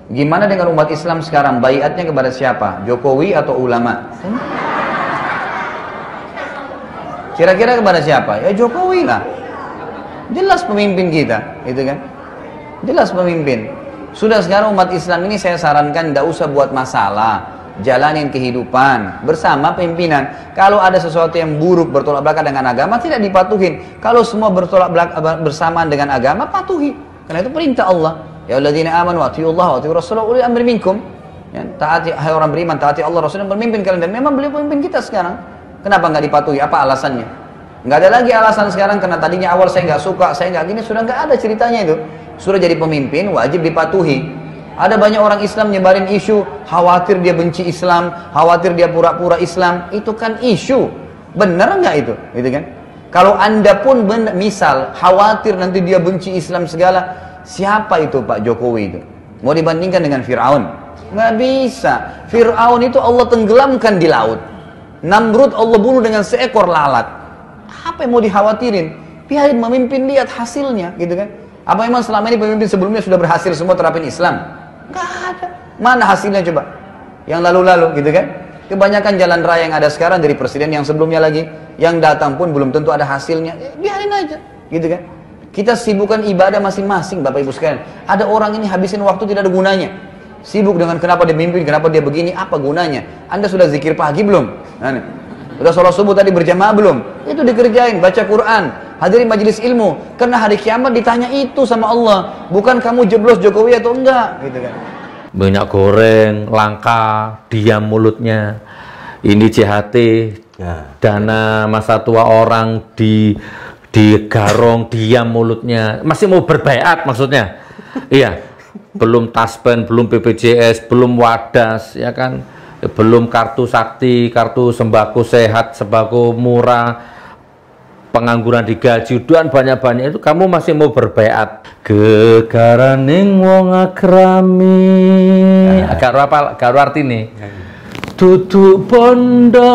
Gimana dengan umat Islam sekarang? Baiatnya kepada siapa? Jokowi atau ulama? Kira-kira kepada siapa? Ya Jokowi lah. Jelas pemimpin kita, gitu kan? Jelas pemimpin. Sudah sekarang umat Islam ini saya sarankan tidak usah buat masalah, jalanin kehidupan bersama pimpinan. Kalau ada sesuatu yang buruk bertolak belakang dengan agama tidak dipatuhin. Kalau semua bertolak belakang bersamaan dengan agama, patuhi. Karena itu perintah Allah. Ya alladzina amanu wa atiullaha wa atiur rasulah ulil amri minkum. Ya, taati hai orang beriman, taati Allah Rasul yang berpimpin kalian, dan memang beliau pemimpin kita sekarang. Kenapa nggak dipatuhi? Apa alasannya? Nggak ada lagi alasan sekarang karena tadinya awal saya nggak suka, saya nggak gini, sudah nggak ada ceritanya itu. Sudah jadi pemimpin wajib dipatuhi. Ada banyak orang Islam nyebarin isu khawatir dia benci Islam, khawatir dia pura-pura Islam. Itu kan isu, benar nggak itu? Gitu kan? Kalau anda pun misal khawatir nanti dia benci Islam segala. Siapa itu Pak Jokowi itu? Mau dibandingkan dengan Fir'aun? Nggak bisa. Fir'aun itu Allah tenggelamkan di laut. Namrud Allah bunuh dengan seekor lalat. Apa yang mau dikhawatirin? Biarin memimpin, lihat hasilnya, gitu kan? Apa memang selama ini pemimpin sebelumnya sudah berhasil semua terapin Islam? Nggak ada. Mana hasilnya coba? Yang lalu-lalu, gitu kan? Kebanyakan jalan raya yang ada sekarang dari presiden yang sebelumnya lagi, yang datang pun belum tentu ada hasilnya. Biarin aja, gitu kan? Kita sibukkan ibadah masing-masing, Bapak Ibu sekalian. Ada orang ini habisin waktu tidak ada gunanya. Sibuk dengan kenapa dia mimpin, kenapa dia begini, apa gunanya? Anda sudah zikir pagi belum? Nah, sudah sholat subuh tadi berjamaah belum? Itu dikerjain, baca Quran, hadiri majelis ilmu. Karena hari kiamat ditanya itu sama Allah. Bukan kamu jeblos Jokowi atau enggak, gitu kan. Minyak goreng, langka, diam mulutnya. Ini JHT, dana masa tua orang digarong, diam mulutnya, masih mau berbaiat maksudnya. Iya, belum taspen, belum BPJS, belum wadas, ya kan, belum kartu sakti, kartu sembako sehat, sembako murah, pengangguran digaji, dan banyak-banyak itu kamu masih mau berbaiat. Gegaraning wong akrami. Karo apa? Karo artine. Duduk bondo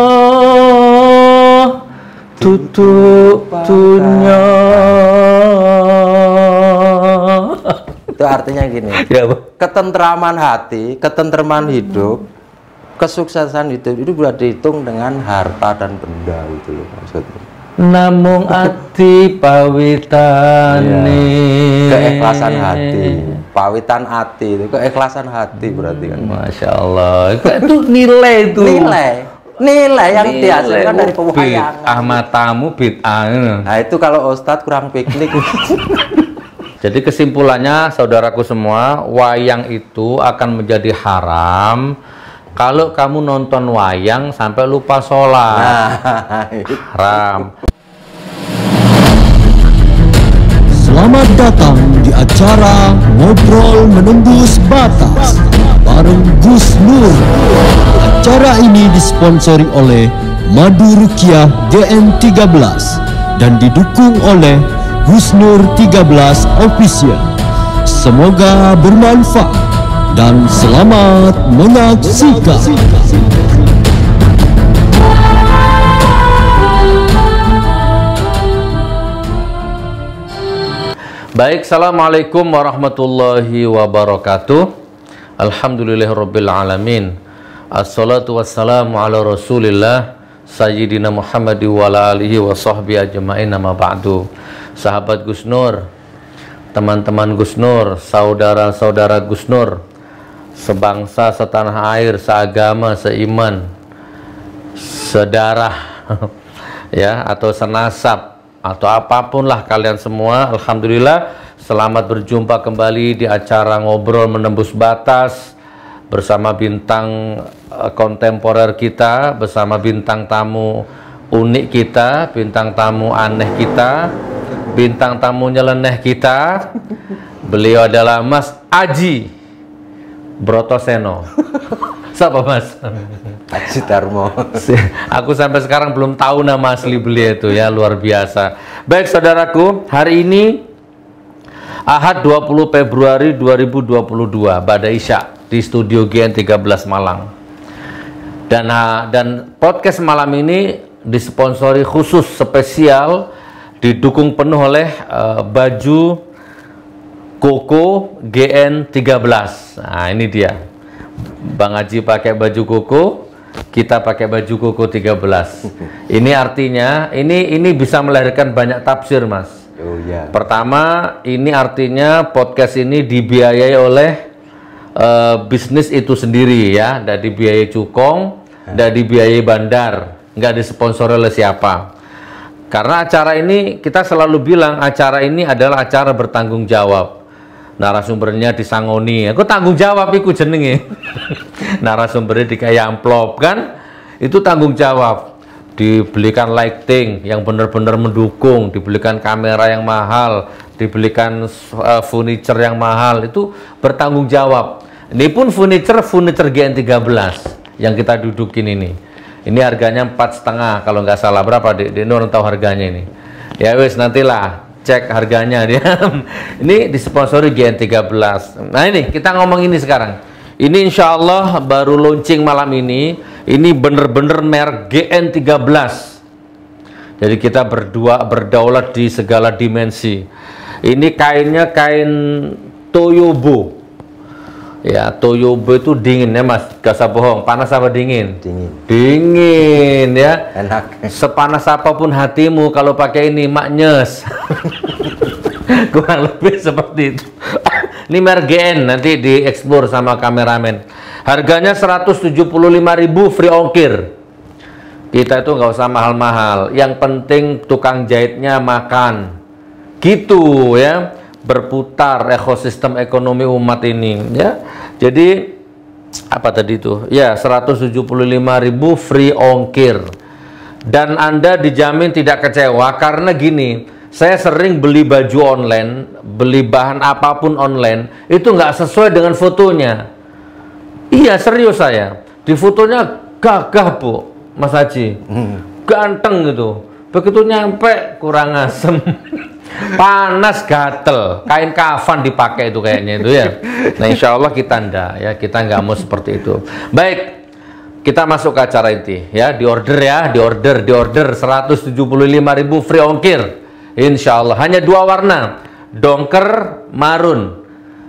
tutup dunia. Itu artinya gini, ya, ketentraman hati, ketentraman hidup, kesuksesan hidup itu bisa dihitung dengan harta dan benda, itu loh maksudnya. Namung ati pawitane, keikhlasan hati, pawitan hati itu keikhlasan hati berarti kan. Masya Allah, itu nilai itu. Nilai yang dihasilkan dari pewayangan. Ahmad tamu bid'ah. Nah itu kalau Ustadz kurang piknik. Jadi kesimpulannya saudaraku semua, wayang itu akan menjadi haram kalau kamu nonton wayang sampai lupa sholat. Haram. Selamat datang di acara Ngobrol Menembus Batas bareng Gus Nur. Acara ini disponsori oleh Madu Rukiah GN13 dan didukung oleh Gus Nur 13 Official. Semoga bermanfaat dan selamat menyaksikan. Baik, assalamualaikum warahmatullahi wabarakatuh. Alhamdulillahirabbil alamin. Assalatu wassalamu ala Rasulillah Sayyidina Muhammad wa ala alihi wa sahbihi ajma'in, nama ba'du. Sahabat Gus Nur, teman-teman Gus Nur, saudara-saudara Gus Nur, sebangsa, setanah air, seagama, seiman, sedarah ya, atau senasab, atau apapun lah kalian semua, alhamdulillah selamat berjumpa kembali di acara Ngobrol Menembus Batas bersama bintang kontemporer kita, bersama bintang tamu unik kita, bintang tamu aneh kita, bintang tamu nyeleneh kita. Beliau adalah Mas Aji Brotoseno. Siapa Mas? Aji Darmo. Aku sampai sekarang belum tahu nama asli beliau itu ya, luar biasa. Baik saudaraku, hari ini Ahad 20 Februari 2022 Bada Isya di studio GN13 Malang. Dan podcast malam ini disponsori khusus spesial, didukung penuh oleh baju koko GN13. Nah, ini dia. Bang Haji pakai baju koko, kita pakai baju koko 13. Ini artinya, ini bisa melahirkan banyak tafsir, Mas. Oh ya. Pertama, ini artinya podcast ini dibiayai oleh bisnis itu sendiri ya, tidak dibiayai cukong, tidak dibiayai bandar, nggak disponsori oleh siapa. Karena acara ini kita selalu bilang acara ini adalah acara bertanggung jawab. Narasumbernya disangoni, aku tanggung jawab iku jenenge. Narasumbernya dikai amplop kan, itu tanggung jawab. Dibelikan lighting yang benar-benar mendukung, dibelikan kamera yang mahal, dibelikan furniture yang mahal, itu bertanggung jawab. Ini pun furniture GN13 yang kita dudukin ini. Ini harganya 4,5 kalau nggak salah. Berapa Dek Nur tahu harganya ini? Ya wes nantilah cek harganya dia. Ini disponsori GN13. Nah ini kita ngomong ini sekarang. Ini insya Allah baru launching malam ini. Ini bener-bener merek GN13. Jadi kita berdua berdaulat di segala dimensi. Ini kainnya kain Toyobo. Ya, Toyobo itu dingin ya Mas, gak usah bohong. Panas apa dingin? Dingin. Dingin ya. Enak. Sepanas apapun hatimu kalau pakai ini maknyes. Kurang lebih seperti itu. Ini merek GN, nanti dieksplor sama kameramen. Harganya 175.000 free ongkir. Kita itu nggak usah mahal-mahal. Yang penting tukang jahitnya makan. Gitu ya. Berputar ekosistem ekonomi umat ini ya. Jadi apa tadi itu? Ya 175.000 free ongkir. Dan Anda dijamin tidak kecewa karena gini, saya sering beli baju online, beli bahan apapun online, itu nggak sesuai dengan fotonya. Iya serius saya, di fotonya gagah Bu, Mas Haji, ganteng gitu. Begitu nyampe kurang asem, panas gatel, kain kafan dipakai itu kayaknya itu ya. Nah insya Allah kita ndak ya, kita nggak mau seperti itu. Baik. Kita masuk ke acara inti ya, di order 175.000 free ongkir. Insya Allah hanya 2 warna, dongker marun,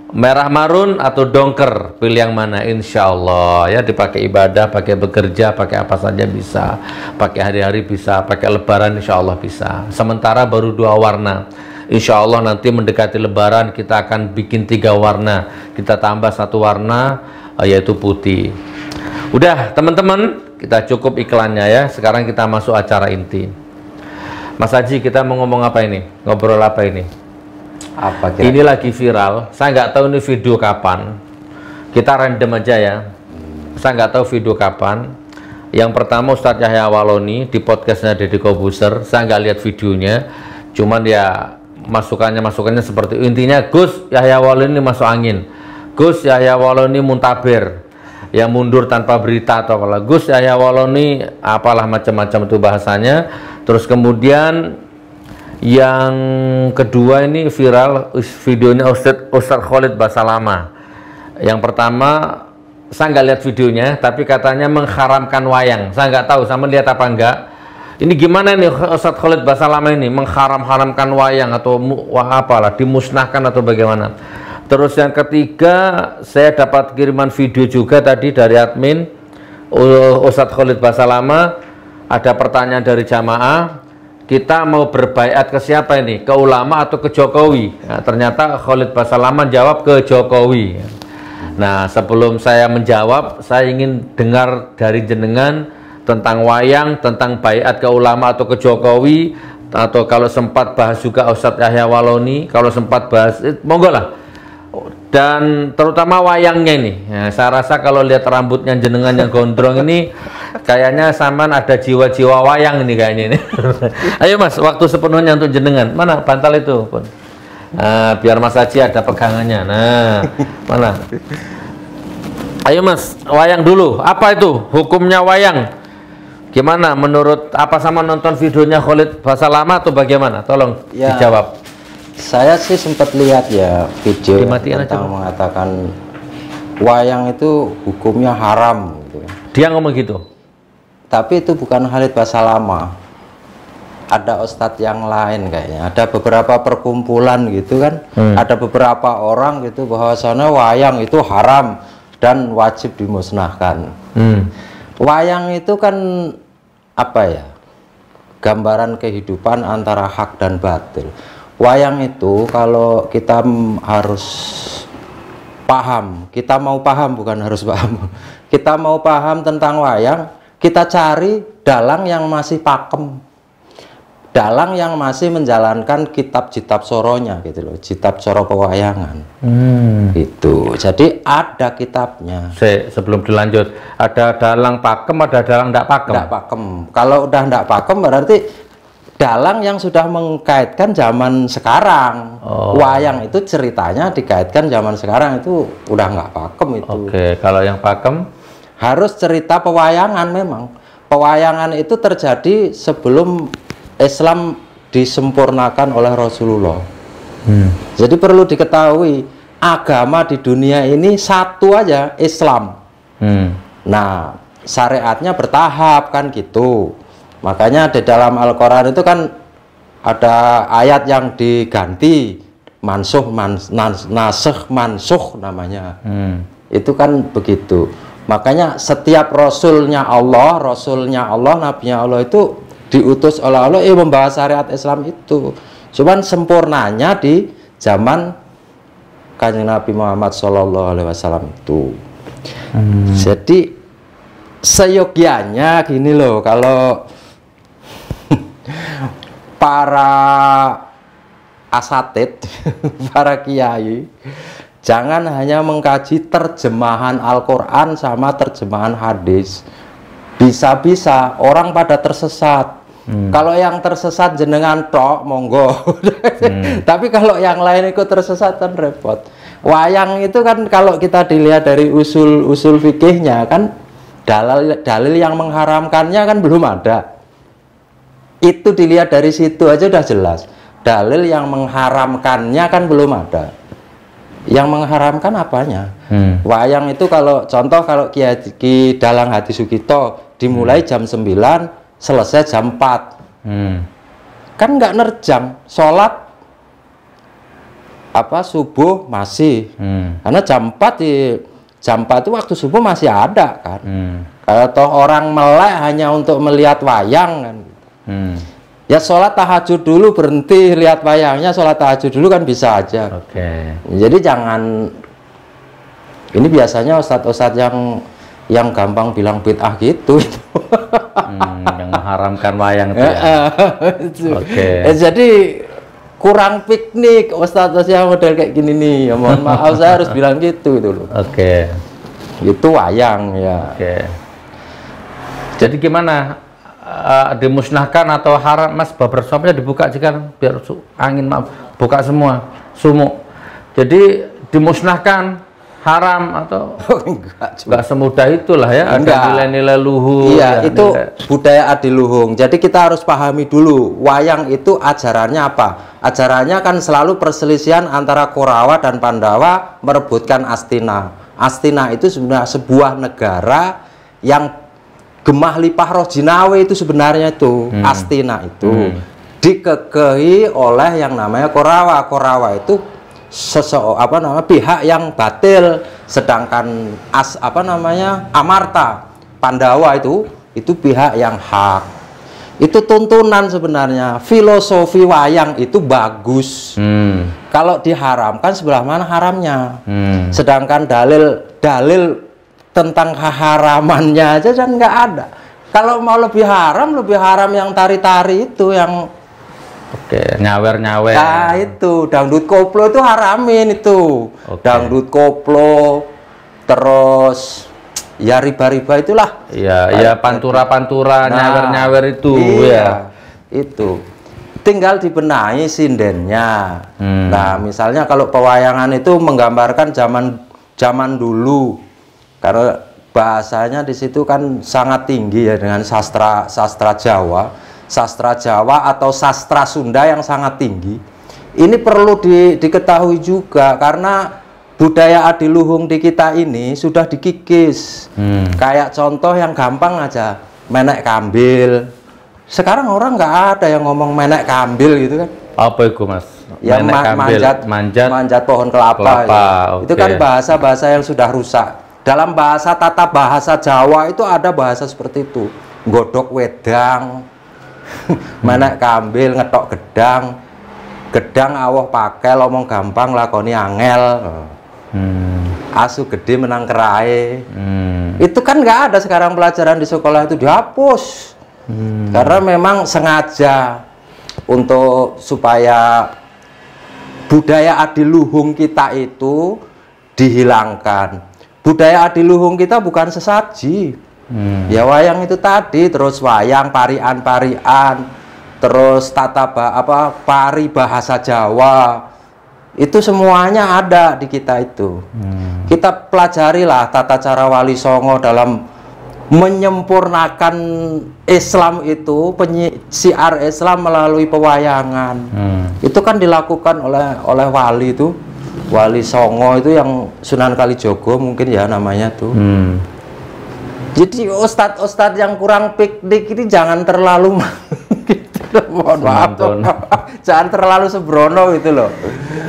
merah marun atau dongker, pilih yang mana. Insya Allah ya, dipakai ibadah, pakai bekerja, pakai apa saja bisa, pakai hari-hari bisa, pakai lebaran insya Allah bisa. Sementara baru 2 warna. Insya Allah nanti mendekati lebaran kita akan bikin 3 warna, kita tambah 1 warna yaitu putih. Udah teman-teman, kita cukup iklannya ya. Sekarang kita masuk acara inti. Mas Haji, kita mau ngomong apa ini? Ngobrol apa ini? Apa kira-kira? Ini lagi viral. Saya nggak tahu ini video kapan. Kita random aja ya. Saya nggak tahu video kapan. Yang pertama Ustadz Yahya Waloni di podcastnya Deddy Kobuser. Saya nggak lihat videonya. Cuman ya masukannya seperti intinya Gus Yahya Waloni masuk angin. Gus Yahya Waloni muntaber. Yang mundur tanpa berita atau apalah. Gus Yahya Waloni apalah macam-macam itu bahasanya. Terus kemudian yang kedua ini viral videonya Ustadz Khalid Basalamah. Yang pertama saya nggak lihat videonya, tapi katanya mengharamkan wayang. Saya nggak tahu sama lihat apa enggak. Ini gimana nih Ustadz Khalid Basalamah ini mengharamkan wayang atau apalah dimusnahkan atau bagaimana? Terus yang ketiga, saya dapat kiriman video juga tadi dari admin Ustadz Khalid Basalamah. Ada pertanyaan dari jamaah, kita mau berbaiat ke siapa ini? Ke ulama atau ke Jokowi? Nah, ternyata Khalid Basalamah jawab ke Jokowi. Nah, sebelum saya menjawab, saya ingin dengar dari jenengan tentang wayang, tentang baiat ke ulama atau ke Jokowi, atau kalau sempat bahas juga Ustadz Yahya Waloni, kalau sempat bahas, monggo lah. Dan terutama wayangnya ini ya, saya rasa kalau lihat rambutnya jenengan yang gondrong ini kayaknya saman ada jiwa-jiwa wayang ini kayaknya ini. Ayo Mas, waktu sepenuhnya untuk jenengan. Mana bantal itu pun? Nah, biar Mas Haji ada pegangannya. Nah, mana? Ayo Mas, wayang dulu. Apa itu hukumnya wayang? Gimana menurut apa sama nonton videonya Khalid Basalamah atau bagaimana? Tolong ya, dijawab. Saya sih sempat lihat ya video tentang mengatakan wayang itu hukumnya haram gitu. Dia ngomong gitu. Tapi itu bukan Khalid Basalamah. ada ustadz yang lain kayaknya, ada beberapa perkumpulan gitu kan, ada beberapa orang gitu bahwasannya wayang itu haram dan wajib dimusnahkan. Wayang itu kan apa ya, gambaran kehidupan antara hak dan batil. Wayang itu kalau kita harus paham, kita mau paham bukan harus paham, kita mau paham tentang wayang, kita cari dalang yang masih pakem, dalang yang masih menjalankan kitab soronya gitu loh, kitab soro pewayangan. Itu jadi ada kitabnya. Sebelum dilanjut, ada dalang pakem, ada dalang ndak pakem. Ndak pakem. Kalau udah ndak pakem berarti dalang yang sudah mengkaitkan zaman sekarang. Wayang itu ceritanya dikaitkan zaman sekarang, itu udah nggak pakem itu. Oke, kalau yang pakem harus cerita pewayangan. Memang pewayangan itu terjadi sebelum Islam disempurnakan oleh Rasulullah. Jadi perlu diketahui, agama di dunia ini satu aja, Islam. Nah, syariatnya bertahap kan gitu. Makanya di dalam Al-Quran itu kan ada ayat yang diganti, nasikh mansukh namanya. Itu kan begitu. Makanya setiap rasulnya Allah, nabinya Allah itu diutus oleh Allah membahas syariat Islam itu. Cuman sempurnanya di zaman Kanjeng Nabi Muhammad SAW itu. Jadi seyogianya gini loh, kalau para asatid, para kiai, jangan hanya mengkaji terjemahan Al-Quran sama terjemahan hadis. Bisa-bisa orang pada tersesat. Kalau yang tersesat jenengan tok, monggo. Tapi kalau yang lain ikut tersesat kan repot. Wayang itu kan kalau kita dilihat dari usul fikihnya kan, dalil yang mengharamkannya kan belum ada. Itu dilihat dari situ aja udah jelas. Dalil yang mengharamkannya kan belum ada. Yang mengharamkan apanya? Wayang itu kalau contoh, kalau Ki Dalang Hadi Sugito dimulai jam 9 selesai jam 4, kan nggak nerjang, sholat subuh masih, karena jam 4 itu waktu subuh masih ada kan. Kalau toh orang melek hanya untuk melihat wayang kan, ya sholat tahajud dulu, berhenti lihat wayangnya, sholat tahajud dulu kan bisa aja. Jadi jangan, ini biasanya ustadz-ustadz yang gampang bilang bid'ah gitu. Yang mengharamkan wayang itu ya. Jadi kurang piknik ustadz yang model kayak gini nih, ya mohon maaf saya harus bilang gitu itu loh. Itu wayang ya. Jadi gimana, dimusnahkan atau haram? Mas, barbershopnya dibuka jika biar angin, maaf, buka semua sumuk. Jadi dimusnahkan, haram atau enggak semudah itulah ya, ada nilai-nilai luhur. Iya, ya, itu budaya adiluhung. Jadi kita harus pahami dulu, wayang itu ajarannya apa? Ajarannya kan selalu perselisihan antara Korawa dan Pandawa merebutkan Astina. Astina itu sebenarnya sebuah negara yang gemah lipah roh jinawi itu sebenarnya itu. Astina itu dikekehi oleh yang namanya Korawa. Korawa itu pihak yang batil, sedangkan Amarta Pandawa itu pihak yang hak. Itu tuntunan sebenarnya. Filosofi wayang itu bagus. Kalau diharamkan sebelah mana haramnya? Sedangkan dalil tentang keharamannya aja kan nggak ada. Kalau mau lebih haram yang tari-tari itu, yang nyawer-nyawer. Nah itu dangdut koplo itu haramin itu. Dangdut koplo, terus ya riba-riba itulah. Iya, pantura-pantura, nyawer-nyawer itu. Iya, itu. Tinggal dibenahi sindennya. Nah, misalnya kalau pewayangan itu menggambarkan zaman dulu. Karena bahasanya di situ kan sangat tinggi ya, dengan sastra Jawa. Sastra Jawa atau sastra Sunda yang sangat tinggi. Ini perlu diketahui juga, karena budaya adiluhung di kita ini sudah dikikis. Kayak contoh yang gampang aja, menek kambil, Sekarang orang nggak ada yang ngomong menek kambil gitu kan. Apa itu Mas? Yang manjat pohon kelapa. Okay. Itu kan bahasa-bahasa yang sudah rusak. Dalam bahasa tata bahasa Jawa itu ada bahasa seperti itu. Godok wedang, menek kambil, ngetok gedang. Gedang awah pakai, ngomong gampang, lakoni angel. Asu gede menang kerai. Itu kan nggak ada sekarang pelajaran di sekolah itu dihapus. Karena memang sengaja untuk supaya budaya adiluhung kita itu dihilangkan. Budaya adiluhung kita bukan sesaji. Ya wayang itu tadi, terus wayang parian-parian, terus pari bahasa Jawa. Itu semuanya ada di kita itu. Kita pelajarilah tata cara Wali Songo dalam menyempurnakan Islam itu, syiar Islam melalui pewayangan. Itu kan dilakukan oleh wali itu, Wali Songo itu yang Sunan Kalijogo mungkin ya namanya tuh. Jadi ustadz-ustadz yang kurang piknik ini jangan terlalu mohon maaf, jangan terlalu sembrono gitu loh.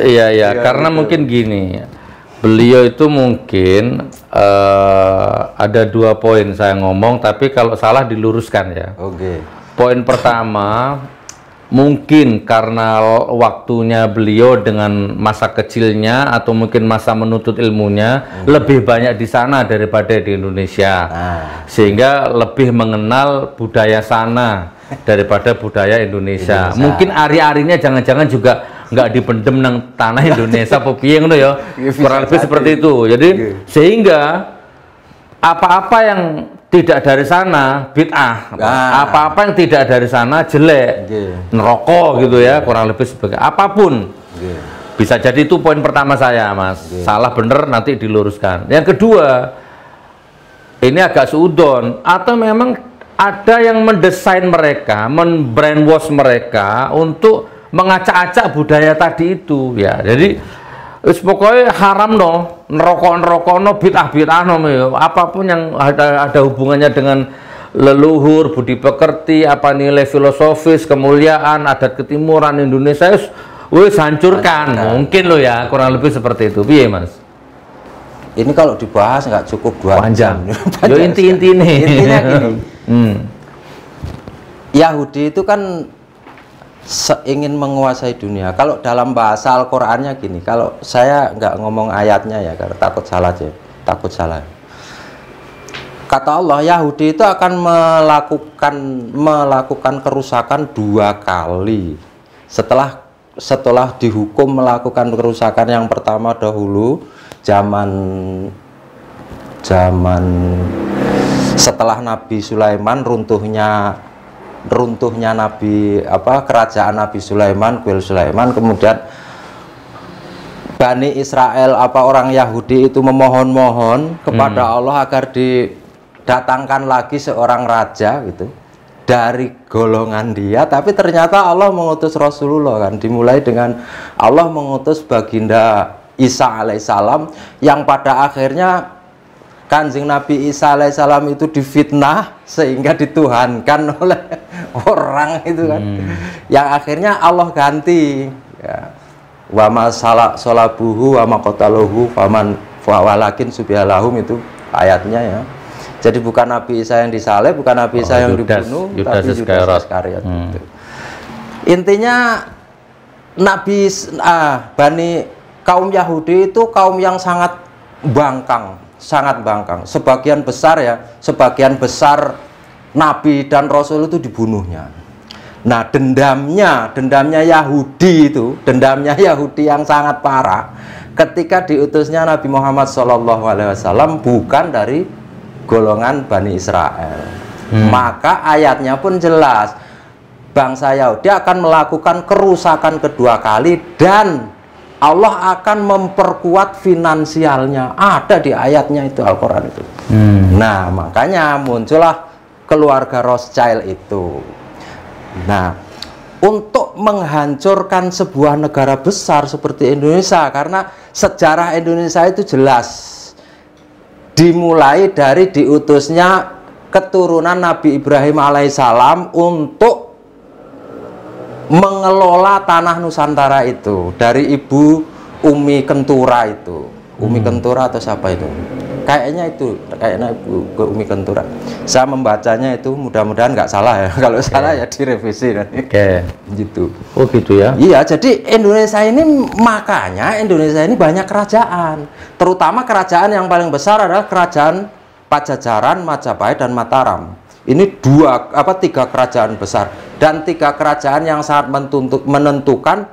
Iya, karena gitu. Mungkin gini, beliau itu mungkin ada 2 poin saya ngomong, tapi kalau salah diluruskan ya. Oke. Poin pertama, mungkin karena waktunya beliau dengan masa kecilnya atau mungkin masa menuntut ilmunya lebih banyak di sana daripada di Indonesia, sehingga lebih mengenal budaya sana daripada budaya Indonesia. Mungkin ari-arinya jangan-jangan juga nggak dipendem nang tanah Indonesia piye ngono ya. Kurang lebih seperti itu. Jadi sehingga apa-apa yang tidak dari sana bid'ah, apa-apa yang tidak dari sana jelek, neraka gitu ya, kurang lebih sebagai apapun. Bisa jadi itu poin pertama saya, Mas. Salah bener nanti diluruskan. Yang kedua, ini agak seudon atau memang ada yang mendesain mereka, membrainwash mereka untuk mengacak-acak budaya tadi itu ya. Jadi pokoknya haram no, nerokok no, bid'ah no, apapun yang ada hubungannya dengan leluhur, budi pekerti, apa nilai filosofis, kemuliaan, adat ketimuran Indonesia, wis hancurkan. Mungkin lo ya, kurang lebih seperti itu. Piye Mas? Ini kalau dibahas nggak cukup 2 jam. Yo inti-inti nih. Intinya gini. Yahudi itu kan ingin menguasai dunia. Kalau dalam bahasa Al-Qur'annya gini, kalau saya nggak ngomong ayatnya ya, karena takut salah aja, takut salah. Kata Allah, Yahudi itu akan melakukan kerusakan 2 kali. Setelah dihukum melakukan kerusakan yang pertama dahulu, zaman setelah Nabi Sulaiman, runtuhnya Nabi kerajaan Nabi Sulaiman, kuil Sulaiman, kemudian Bani Israel orang Yahudi itu memohon-mohon kepada Allah agar didatangkan lagi seorang raja gitu dari golongan dia, tapi ternyata Allah mengutus Rasulullah kan, dimulai dengan Allah mengutus baginda Isa alaihissalam yang pada akhirnya Kanjeng Nabi Isa alaihissalam itu difitnah sehingga dituhankan oleh orang itu kan, yang akhirnya Allah ganti ya. Wa ma salabuhu wa ma qataluhu faman walakin subhalahum, itu ayatnya ya. Jadi bukan Nabi Isa yang disalib, bukan Nabi Isa yang dibunuh, tapi Yudas Iskariot. Intinya kaum Yahudi itu kaum yang sangat bangkang. Sebagian besar Nabi dan Rasul itu dibunuhnya. Nah, dendamnya Yahudi itu, yang sangat parah ketika diutusnya Nabi Muhammad SAW bukan dari golongan Bani Israel. Maka ayatnya pun jelas, bangsa Yahudi akan melakukan kerusakan 2 kali dan Allah akan memperkuat finansialnya. Ada di ayatnya itu, Al-Quran itu. Nah, makanya muncullah keluarga Rothschild itu. Nah, untuk menghancurkan sebuah negara besar seperti Indonesia, karena sejarah Indonesia itu jelas dimulai dari diutusnya keturunan Nabi Ibrahim alaihissalam untuk mengelola tanah Nusantara itu dari Ibu Umi Kentura itu. Umi Kentura atau siapa itu? Kayaknya Ibu Umi Kentura. Saya membacanya itu mudah-mudahan nggak salah ya. Kalau salah ya direvisi nanti. Gitu. Oh gitu ya? Iya, jadi makanya Indonesia ini banyak kerajaan. Terutama kerajaan yang paling besar adalah kerajaan Pajajaran, Majapahit, dan Mataram. Ini tiga kerajaan besar dan tiga kerajaan yang sangat menentukan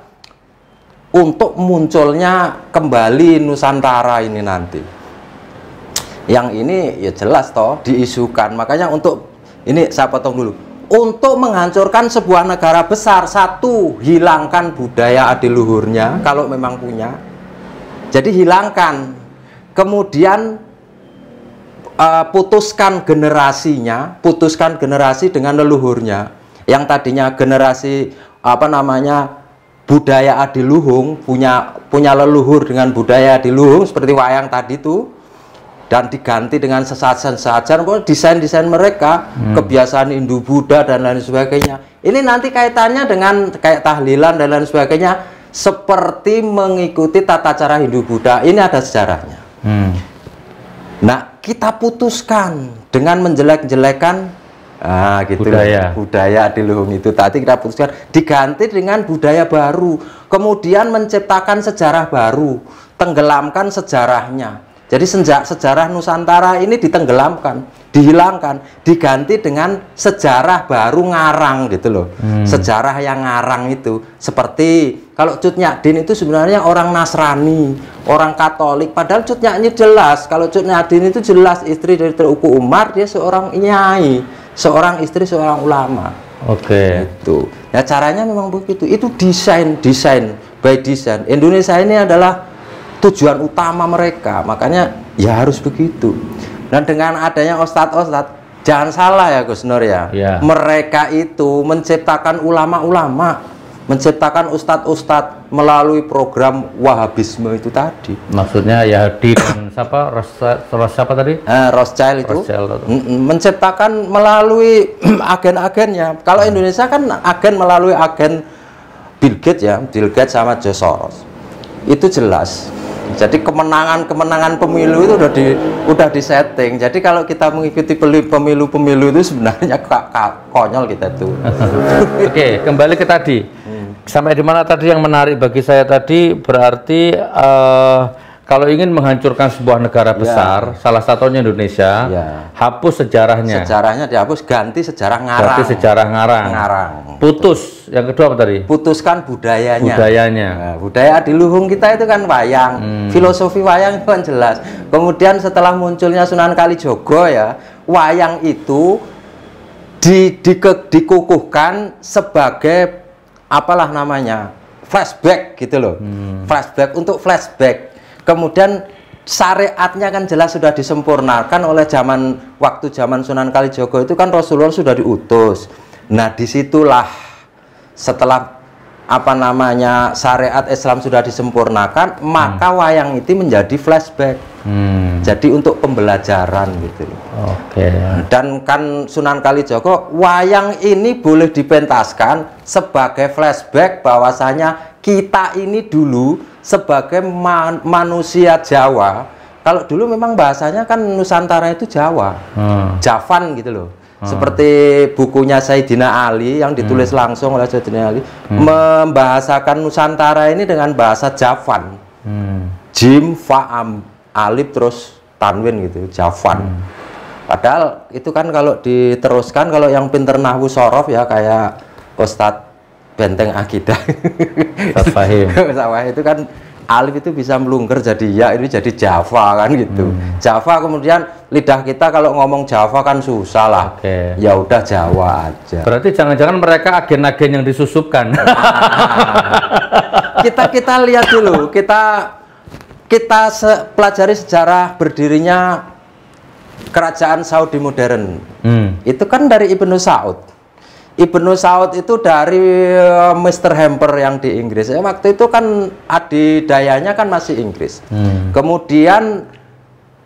untuk munculnya kembali Nusantara ini nanti. Yang ini ya jelas toh diisukan. Makanya untuk ini saya potong dulu. Untuk menghancurkan sebuah negara besar, satu, hilangkan budaya adiluhurnya kalau memang punya. Jadi hilangkan. Kemudian putuskan generasinya, putuskan generasi dengan leluhurnya. Yang tadinya generasi budaya adiluhung, punya leluhur dengan budaya adiluhung seperti wayang tadi itu, dan diganti dengan sesajen-sesajen, desain-desain mereka, kebiasaan Hindu-Buddha dan lain sebagainya. Ini nanti kaitannya dengan kayak tahlilan dan lain sebagainya, seperti mengikuti tata cara Hindu-Buddha. Ini ada sejarahnya. Nah, kita putuskan dengan menjelek-jelekan gitu budaya adiluhung itu tadi kita putuskan diganti dengan budaya baru, kemudian menciptakan sejarah baru, tenggelamkan sejarahnya. Jadi sejarah Nusantara ini ditenggelamkan, dihilangkan, diganti dengan sejarah baru ngarang gitu loh. Sejarah yang ngarang itu seperti kalau Cut Nyak-Din itu sebenarnya orang Nasrani, orang Katolik, padahal Cut Nyak-Din jelas, kalau Cut Nyak-Din itu jelas istri dari Teuku Umar, dia seorang nyai, seorang istri seorang ulama. Itu. Ya caranya memang begitu. Itu desain by design. Indonesia ini adalah tujuan utama mereka, makanya ya harus begitu. Dan dengan adanya ustadz, jangan salah ya Gus Nur ya. Mereka itu menciptakan ulama-ulama, menciptakan ustadz-ustadz melalui program Wahabisme itu tadi. Maksudnya Yahudi dan siapa tadi? Rothschild itu. Menciptakan melalui agen-agennya. Kalau Indonesia kan agen melalui agen Bill Gates ya, Bill Gates sama George Soros. Itu jelas. Jadi kemenangan pemilu itu udah disetting. Jadi kalau kita mengikuti pemilu itu sebenarnya konyol kita tuh. Oke, kembali ke tadi. Sampai di mana tadi yang menarik bagi saya tadi berarti kalau ingin menghancurkan sebuah negara besar, salah satunya Indonesia, hapus sejarahnya. Sejarahnya dihapus, ganti sejarah ngarang. Ganti sejarah ngarang. Putus. Yang kedua apa tadi? Putuskan budayanya. Nah, budaya adiluhung kita itu kan wayang. Filosofi wayang itu kan jelas. Kemudian setelah munculnya Sunan Kalijogo ya, wayang itu dikukuhkan sebagai flashback gitu loh. Flashback untuk flashback. Kemudian syariatnya kan jelas sudah disempurnakan oleh waktu zaman Sunan Kalijogo itu kan Rasulullah sudah diutus. Nah disitulah setelah syariat Islam sudah disempurnakan, maka wayang itu menjadi flashback. Jadi untuk pembelajaran gitu. Dan kan Sunan Kalijogo, wayang ini boleh dipentaskan sebagai flashback bahwasanya kita ini dulu sebagai manusia Jawa. Kalau dulu memang bahasanya kan Nusantara itu Jawa, Javan gitu loh. Seperti bukunya Sayyidina Ali yang ditulis langsung oleh Sayyidina Ali, membahasakan Nusantara ini dengan bahasa Javan. Jim, Fa, Alif terus Tanwin gitu, Javan. Padahal itu kan kalau diteruskan, kalau yang pinter nahwu sorof ya kayak Ustadz Benteng Akidah, Ustadz Fahim. Ustadz Fahim itu kan alif itu bisa melungker jadi ya, ini jadi Java kan gitu. Java, kemudian lidah kita kalau ngomong Java kan susah lah. Ya udah Jawa aja. Berarti jangan-jangan mereka agen-agen yang disusupkan. Kita lihat dulu, kita pelajari sejarah berdirinya kerajaan Saudi modern. Itu kan dari Ibnu Saud. Ibnu Saud itu dari Mr. Hamper yang di Inggris. Waktu itu kan adidayanya kan masih Inggris. Kemudian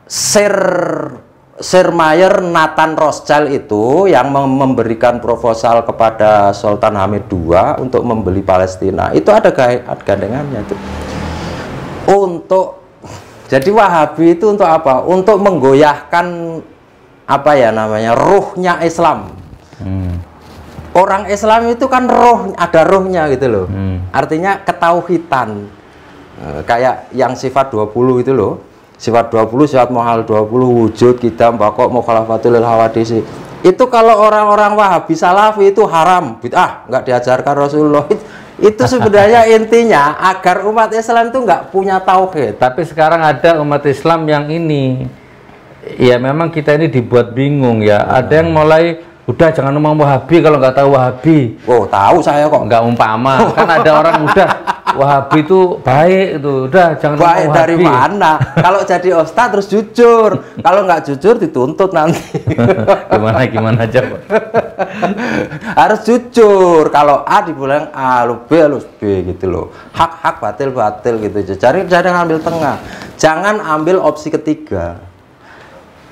Sir Sir Mayer Nathan Rothschild itu yang memberikan proposal kepada Sultan Hamid II untuk membeli Palestina, itu ada gandengannya itu. Jadi Wahabi itu untuk apa? Untuk menggoyahkan apa ya namanya, ruhnya Islam. Orang Islam itu kan ada rohnya gitu loh. Artinya ketauhidan. Kayak yang sifat 20 itu loh. Sifat 20, sifat mohal 20, wujud, kidam, bakok, mukhalafatul hawadisi. Itu kalau orang-orang Wahabi Salafi itu haram, bid'ah, nggak diajarkan Rasulullah. Itu sebenarnya intinya agar umat Islam itu nggak punya tauhid. Tapi sekarang ada umat Islam yang ini, ya memang kita ini dibuat bingung ya. Ada yang mulai, udah jangan ngomong Wahabi kalau nggak tahu Wahabi. Oh, tahu saya kok. Nggak umpama, kan ada orang udah Wahabi itu baik itu, udah jangan ngomong Baik Wahabi. dari mana? Kalau jadi ustadz terus jujur, kalau nggak jujur dituntut nanti. Gimana coba? Harus jujur. Kalau A dibilang A, lu B, lu B gitu loh. Hak batil gitu. Jangan ngambil tengah. Jangan ambil opsi ketiga.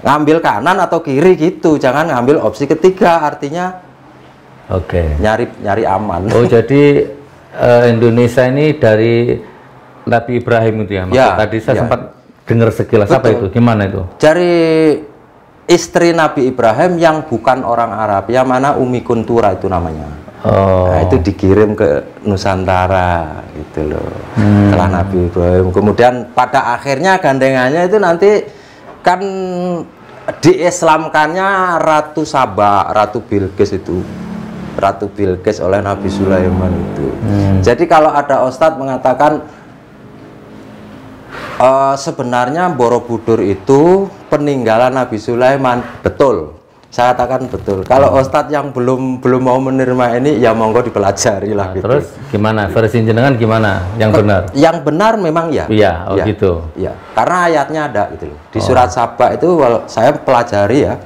Ngambil kanan atau kiri gitu. Jangan ngambil opsi ketiga. Artinya nyari aman. Oh, jadi Indonesia ini dari Nabi Ibrahim itu ya? Ya, tadi saya sempat dengar sekilas. Betul. Apa itu? Gimana itu? Dari istri Nabi Ibrahim yang bukan orang Arab, yang mana Umi Kuntura itu namanya. Nah, itu dikirim ke Nusantara gitu loh. Setelah Nabi Ibrahim. Kemudian pada akhirnya gandengannya itu nanti kan diislamkannya Ratu Saba, Ratu Bilqis itu. Ratu Bilqis oleh Nabi Sulaiman itu. Jadi kalau ada ustadz mengatakan sebenarnya Borobudur itu peninggalan Nabi Sulaiman, betul. Saya katakan betul. Kalau ustadz yang belum mau menerima ini, ya monggo dipelajari lah. Gitu. Terus gimana? Versi jenengan gimana? Yang benar? Yang benar memang ya. Iya, ya. Gitu. Ya, karena ayatnya ada gitu loh. Di surat Saba itu saya pelajari ya.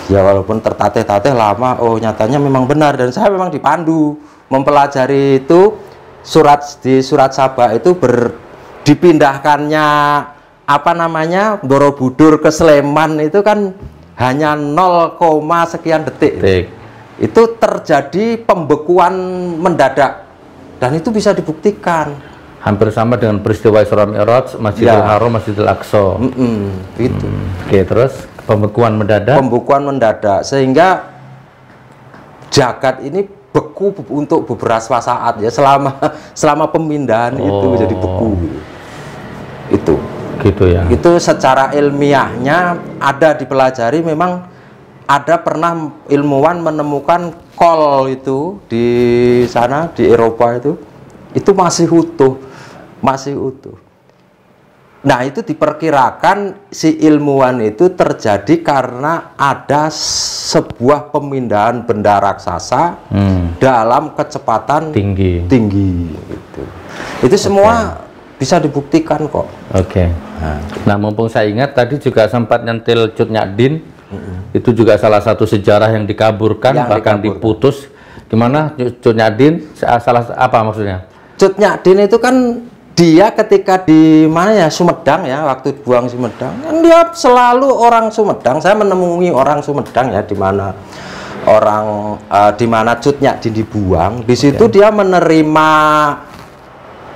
Ya walaupun tertatih-tatih lama, nyatanya memang benar, dan saya memang dipandu mempelajari itu di surat Saba itu dipindahkannya apa namanya Borobudur ke Sleman itu kan hanya 0, sekian detik. Itu terjadi pembekuan mendadak dan itu bisa dibuktikan. Hampir sama dengan peristiwa Isra Mi'raj, Masjidil Haram, Masjidil Aqsa. Gitu. Oke, terus pembekuan mendadak sehingga jagat ini beku untuk beberapa saat ya, selama pemindahan itu menjadi beku itu gitu ya. Itu secara ilmiahnya ada dipelajari, memang ada pernah ilmuwan menemukan kol itu di sana di Eropa itu masih utuh. Nah, itu diperkirakan si ilmuwan itu terjadi karena ada sebuah pemindahan benda raksasa dalam kecepatan tinggi gitu. Itu semua bisa dibuktikan kok. Nah, mumpung saya ingat tadi juga sempat nyentil Cut Nyak itu juga salah satu sejarah yang dikaburkan, bahkan diputus. Gimana Cut Nyak salah apa maksudnya? Cut Nyak itu kan dia ketika di mana ya, Sumedang ya, waktu buang Sumedang kan dia selalu orang Sumedang. Saya menemui orang Sumedang ya, di mana Cut Nyak dibuang. Di situ dia menerima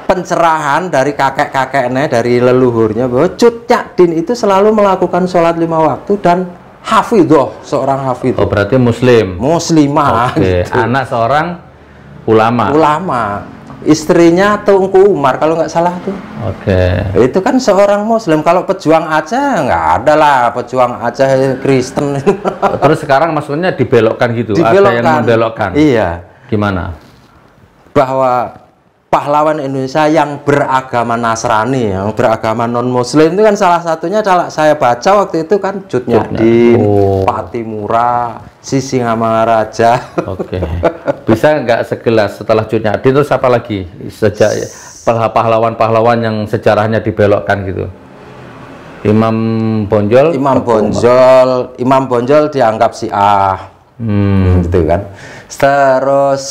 pencerahan dari kakek-kakeknya, dari leluhurnya, bahwa Cut Nyak itu selalu melakukan sholat 5 waktu dan hafidhoh, seorang hafidhoh. Oh, berarti muslimah. Gitu. Anak seorang ulama. Istrinya Tengku Umar kalau nggak salah tuh. Itu kan seorang Muslim. Kalau pejuang Aceh nggak ada lah, pejuang Aceh Kristen. Terus sekarang maksudnya dibelokkan gitu? Ada yang membelokkan? Iya. Gimana? Bahwa pahlawan Indonesia yang beragama Nasrani, yang beragama non-Muslim itu kan salah satunya saya baca waktu itu kan Cut Nyak, Patimura, Sisingamangaraja. Bisa nggak segelas setelah Cut Nyak terus apa lagi sejak pahlawan-pahlawan yang sejarahnya dibelokkan gitu? Imam Bonjol dianggap Syiah. Gitu kan. Terus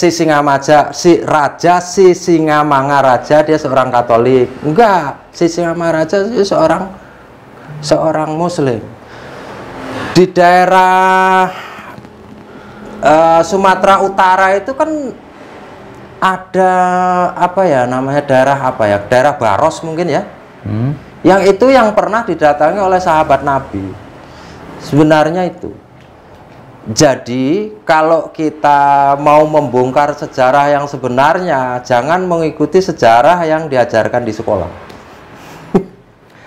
Raja Sisingamangaraja dia seorang Katolik. Enggak, Sisingamangaraja itu seorang Muslim. Di daerah Sumatera Utara itu kan ada apa ya namanya, daerah apa ya, daerah Baros mungkin ya, yang itu yang pernah didatangi oleh sahabat Nabi sebenarnya itu. Jadi kalau kita mau membongkar sejarah yang sebenarnya, jangan mengikuti sejarah yang diajarkan di sekolah.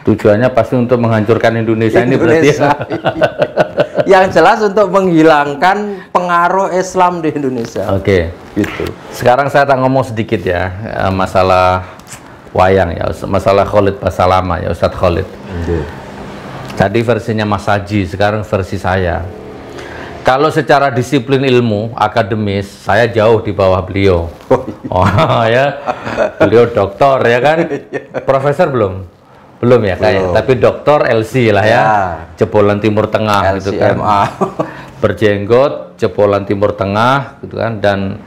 Tujuannya pasti untuk menghancurkan Indonesia ini berarti ya? Yang jelas untuk menghilangkan pengaruh Islam di Indonesia. Oke. Gitu. Sekarang saya tak ngomong sedikit ya, masalah wayang ya, masalah Khalid Basalamah ya, Ustadz Khalid. Tadi versinya Mas Haji, sekarang versi saya. Kalau secara disiplin ilmu akademis, saya jauh di bawah beliau. Oh ya, beliau doktor ya kan, profesor belum? Belum ya kayak, tapi doktor LC lah ya, jebolan Timur Tengah gitu kan, berjenggot, jebolan Timur Tengah gitu kan, dan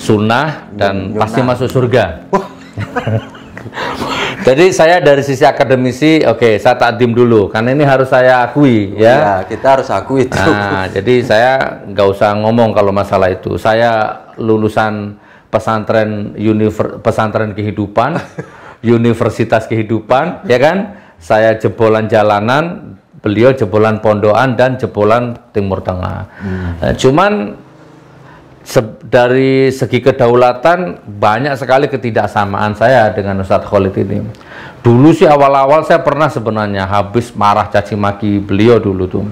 sunnah dan pasti masuk surga. Jadi saya dari sisi akademisi, oke, saya takdim dulu, karena ini harus saya akui ya. Kita harus akui itu. Nah, jadi saya nggak usah ngomong kalau masalah itu. Saya lulusan pesantren pesantren kehidupan. Universitas kehidupan, ya kan? Saya jebolan jalanan, beliau jebolan pondokan dan jebolan Timur Tengah. Nah, cuman dari segi kedaulatan banyak sekali ketidaksamaan saya dengan Ustadz Khalid ini. Dulu sih awal-awal saya pernah sebenarnya habis marah caci maki beliau dulu tuh.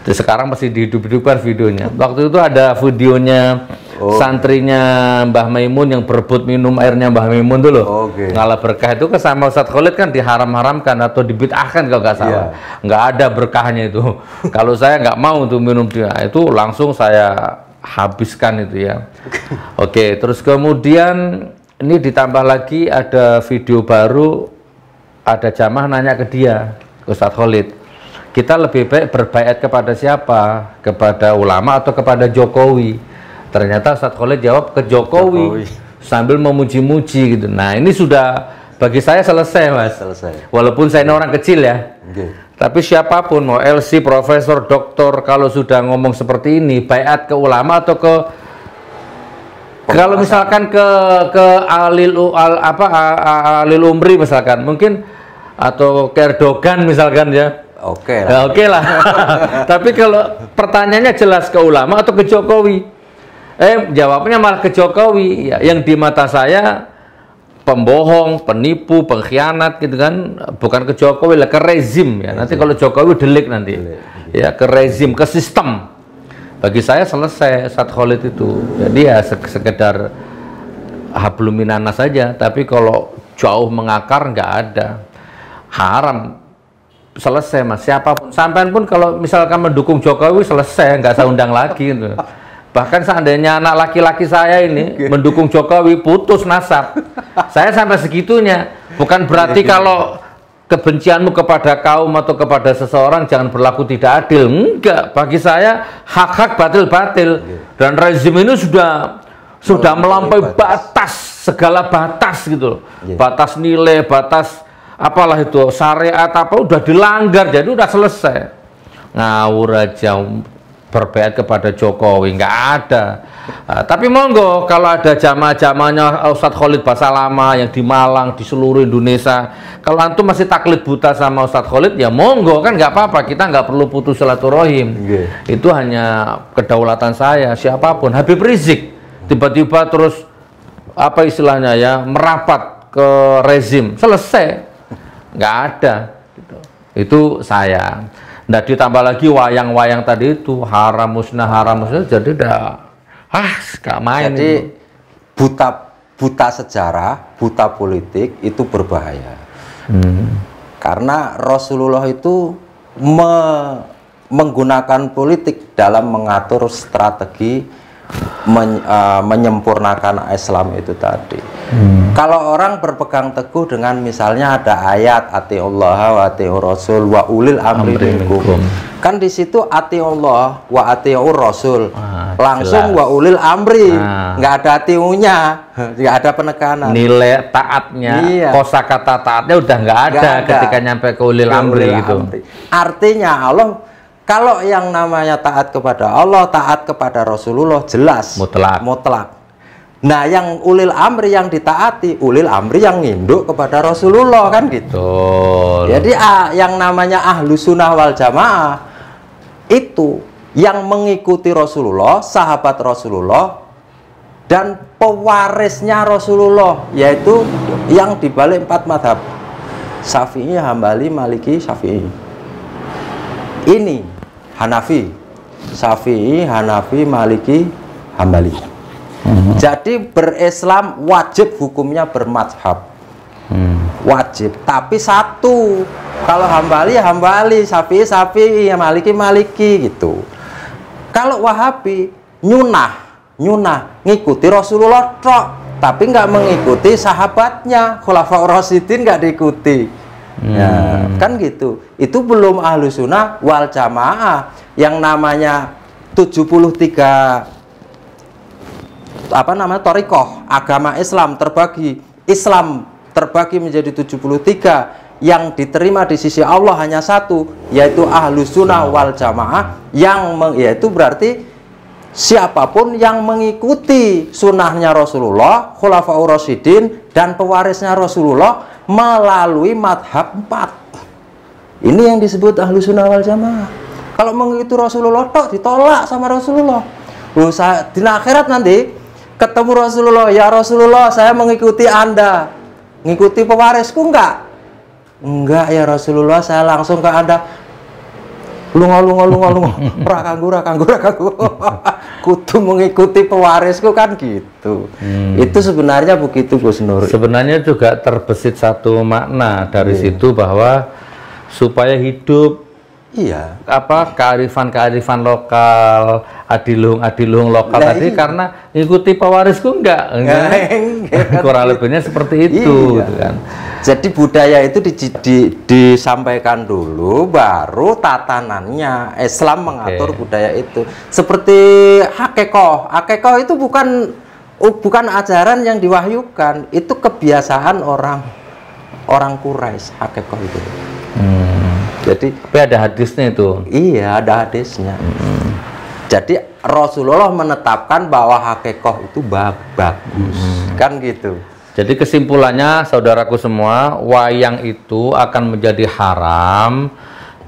Sekarang masih dihidup-hidupkan videonya. Waktu itu ada videonya santrinya Mbah Maimun yang berebut minum airnya Mbah Maimun dulu. Ngalah berkah itu ke sama Ustadz Khalid kan diharam-haramkan atau dibid'ahkan kalau nggak salah. Nggak ada berkahnya itu. Kalau saya nggak mau tuh minum dia, itu langsung saya habiskan itu ya. Oke, terus kemudian ini ditambah lagi ada video baru, ada jamaah nanya ke dia, Ustadz Khalid, kita lebih baik berbaiat kepada siapa? Kepada ulama atau kepada Jokowi? Ternyata Ustadz Khalid jawab ke Jokowi. Sambil memuji-muji gitu. Nah ini sudah bagi saya selesai Mas. Walaupun saya ini orang kecil ya. Tapi siapapun mau LC, profesor, doktor, kalau sudah ngomong seperti ini, baiat ke ulama atau ke kalau misalkan ke Alil Umri misalkan, mungkin atau ke Erdogan misalkan ya. Oke lah. Tapi kalau pertanyaannya jelas ke ulama atau ke Jokowi, jawabnya malah ke Jokowi ya, yang di mata saya pembohong, penipu, pengkhianat gitu kan, bukan ke Jokowi lah, ke rezim ya. Nanti kalau Jokowi delik nanti ya, ke rezim, ke sistem. Bagi saya selesai Ustadz Khalid itu. Jadi ya sekedar habluminana saja, tapi kalau jauh mengakar nggak ada. Haram. Selesai Mas, siapapun, sampean pun kalau misalkan mendukung Jokowi selesai, nggak saya undang lagi gitu. Bahkan seandainya anak laki-laki saya ini mendukung Jokowi, putus nasab. Saya sampai segitunya. Bukan berarti kalau kebencianmu kepada kaum atau kepada seseorang jangan berlaku tidak adil. Enggak, bagi saya hak-hak batil-batil. Dan rezim ini sudah melampaui batas, segala batas gitu. Batas nilai, batas apalah itu, syariat apa udah dilanggar, jadi udah selesai. Ngawur aja berbaiat kepada Jokowi, nggak ada. Tapi monggo kalau ada jamaah-jamaahnya Ustadz Khalid Basalamah yang di Malang, di seluruh Indonesia, kalau antum masih taklid buta sama Ustadz Khalid, ya monggo kan nggak apa-apa, kita nggak perlu putus silaturahim. Itu hanya kedaulatan saya. Siapapun, Habib Rizik tiba-tiba terus apa istilahnya ya, merapat ke rezim, selesai. Nggak ada gitu. Itu saya. Nah ditambah lagi wayang-wayang tadi itu haram musnah jadi udah gak main. Jadi itu. buta sejarah, buta politik itu berbahaya. Karena Rasulullah itu menggunakan politik dalam mengatur strategi menyempurnakan Islam itu tadi. Kalau orang berpegang teguh dengan misalnya ada ayat atiullah wa atiur rasul wa ulil amri minkum, kan di situ atiullah wa atiur rasul, langsung jelas. Wa ulil amri, nggak ada atiunya, nggak ada penekanan. Nilai taatnya, kosakata taatnya udah nggak ada ketika nyampe ke ulil amri gitu. Artinya Allah Kalau yang namanya taat kepada Allah, taat kepada Rasulullah jelas Mutlak. mutlak. Nah, yang ulil amri yang ditaati, ulil amri yang nginduk kepada Rasulullah kan gitu. Betul. Jadi yang namanya ahlu sunnah wal jamaah itu yang mengikuti Rasulullah, sahabat Rasulullah, dan pewarisnya Rasulullah, yaitu yang dibalik 4 madhab, Syafi'i, Hambali, Maliki, Syafi'i. Ini Hanafi, Syafi'i, Hanafi, Maliki, Hambali. Jadi berislam wajib hukumnya bermadhab. Wajib, tapi satu. Kalau Hambali ya Hambali, Syafi'i Syafi'i, Maliki Maliki gitu. Kalau Wahabi nyunah ngikuti Rasulullah tok, tapi nggak mengikuti sahabatnya. Khulafaur Rasyidin nggak diikuti. Ya, kan gitu. Itu belum ahlu sunnah wal jamaah. Yang namanya 73 thariqah agama Islam terbagi menjadi 73, yang diterima di sisi Allah hanya satu, yaitu ahlu sunnah wal jamaah, yaitu berarti siapapun yang mengikuti sunnahnya Rasulullah, khulafaur rasyidin, dan pewarisnya Rasulullah melalui madhab 4. Ini yang disebut ahlu sunnah wal jamaah. Kalau mengikuti Rasulullah tok ditolak sama Rasulullah. Di akhirat nanti ketemu Rasulullah, ya Rasulullah, saya mengikuti Anda, ngikuti pewarisku enggak ya Rasulullah, saya langsung ke Anda. Lunga rakanggu kudu mengikuti pewarisku kan gitu. Itu sebenarnya begitu Gus Nur. Sebenarnya juga terbesit satu makna dari situ, bahwa supaya hidup kearifan lokal, adiluhung lokal tadi, karena ngikuti pewarisku enggak kurang lebihnya seperti itu gitu kan. Jadi budaya itu disampaikan dulu, baru tatanannya Islam mengatur budaya itu. Seperti hakekoh itu bukan ajaran yang diwahyukan, itu kebiasaan orang Quraisy, hakekoh itu. Jadi tapi ada hadisnya itu. Iya, ada hadisnya. Jadi Rasulullah menetapkan bahwa hakekoh itu bagus, kan gitu. Jadi kesimpulannya, saudaraku semua, wayang itu akan menjadi haram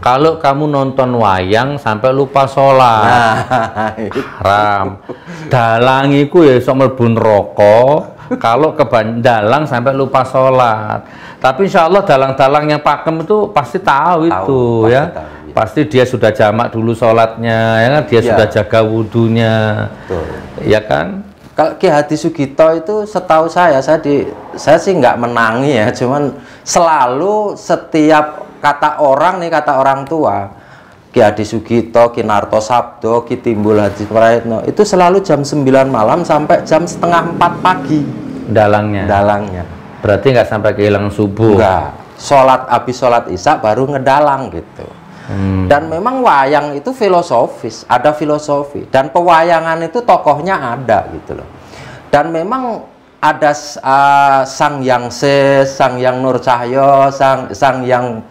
kalau kamu nonton wayang sampai lupa sholat. Haram. Dalangiku ya iso mlebu neraka kalau dalang sampai lupa sholat. Tapi insya Allah dalang-dalang yang pakem itu pasti tahu itu ya. Pasti dia sudah jamak dulu sholatnya, ya kan? Dia sudah jaga wudhunya, ya kan? Kalau Ki Hadi Sugito itu setahu saya sih nggak menangi ya, cuman selalu setiap kata orang tua, Ki Hadi Sugito, Ki Narto Sabdo, Ki Timbul Hadi Prayitno, itu selalu jam 9 malam sampai jam 3:30 pagi. Dalangnya. Berarti nggak sampai kehilangan subuh? Enggak. Habis sholat isya baru ngedalang gitu. Dan memang wayang itu filosofis, ada filosofi, dan pewayangan itu tokohnya ada gitu loh. Dan memang ada Sang Hyang Ses, Sang Hyang Nur Cahyo, Sang Hyang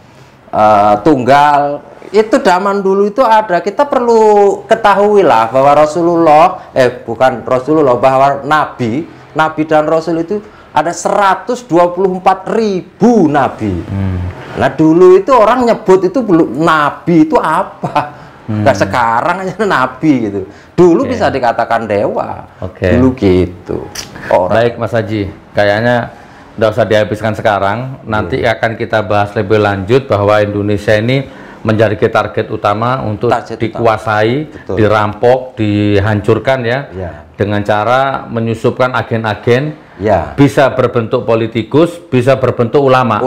Tunggal. Itu zaman dulu itu ada. Kita perlu ketahui lah bahwa bahwa Nabi dan Rasul itu ada 124.000 Nabi. Nah dulu itu orang nyebut itu belum Nabi itu apa? Nah sekarang aja Nabi gitu. Dulu bisa dikatakan dewa. Dulu gitu. Baik Mas Haji, kayaknya nggak usah dihabiskan sekarang. Nanti akan kita bahas lebih lanjut bahwa Indonesia ini menjadi target utama untuk dikuasai, dirampok, dihancurkan ya. Dengan cara menyusupkan agen-agen, bisa berbentuk politikus, bisa berbentuk ulama.